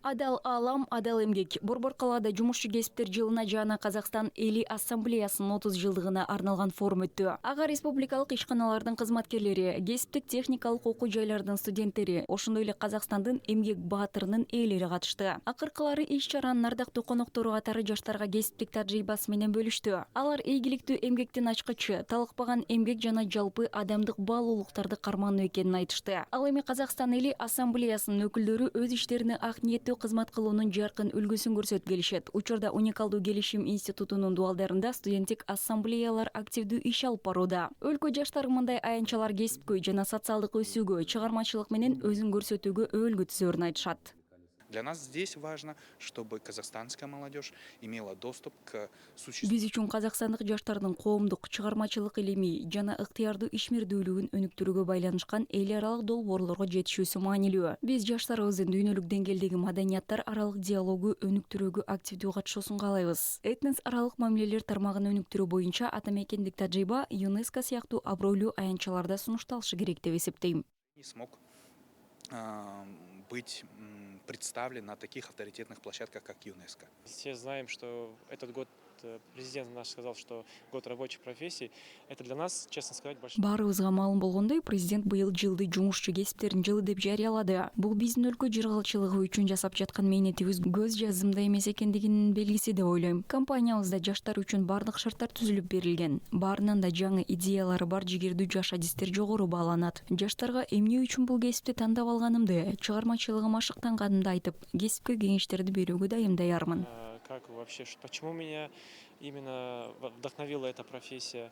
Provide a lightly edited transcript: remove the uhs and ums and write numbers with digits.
Адал алам, адал эмгек. Борбор калаада жумушчу кесиптер жылына жана Казакстан эли ассамблеясынын 30 жылдыгына арналган форум өттү. Ага республикалык ишканалардын кызматкерлери, кесиптик техникалык окуу жайлардын студенттери, ошондой эле Казакстандын эмгек баатырынын ээлери катышты. Акыркылары иш-чаранын ардактуу коноктору катары жаштарга кесиптик тажрыйбасы менен бөлүштү. Алар ийгиликтүү эмгектин ачкычы, талыкпаган эмгек жана жалпы адамдык баалуулуктарды кармануу экенин айтышты. Ал эми Казакстан эли ассамблеясынын өкүлдөрү өз иштерине ак ниеттүү кызмат кылуунун жаркын үлгүсүн көрсөтүп келишет. Учурда уникалдуу келишим институтунун дубалдарында студенттик ассамблеялар активдүү иш алып барууда. Өлкө жаштары мындай аянтчалар кесипкөй жана социалдык өсүүгө, чыгармачылык менен өзүн көрсөтүүгө өбөлгө түзөрүн айтышат. Для нас здесь важно, чтобы казахстанская молодежь имела доступ к Биз үчүн казакстандык жаштардын коомдук, чыгармачылык илимий жана ыктыярдуу ишмердүүлүгүн өнүктүрүүгө байланышкан эл аралык долбоорлорго жетишүүсү маанилүү. Биз жаштарыбыздын дүйнөлүк деңгээлдеги маданияттар аралык диалогу өнүктүрүүгө активдүү катышуусун каалайбыз. Этнос аралык мамилелер тармагын өнүктүрүү боюнча атамекендик тажрыйба ЮНЕСКО сыяктуу абройлуу аянтчаларда сунушталышы керек деп эсептейм. не смог быть представлен на таких авторитетных площадках, как ЮНЕСКО. Все знаем, что этот год президент наш сказал, что год рабочих профессий. Это для нас, честно сказать, большой. Баарыбызга маалым болгондой, президент быйыл жылды жумушчу кесиптердин жылы деп жарыялады. Бул биздин өлкө жыргалчылыгы үчүн жасап жаткан мээнетибиз көз жазымда эмес экендигинин белгиси деп ойлойм. Компаниябызда жаштар үчүн бардык шарттар түзүлүп берилген. Баарынан да жаңы идеялары бар жигердүү жаш адистер жогору бааланат. Жаштарга эмне үчүн бул кесипти тандап алганымды, чыгармачылыгым ашыктанганымды айтып, кесипке кеңештерди берүүгө дайым даярмын. Как вообще, почему меня именно вдохновила эта профессия?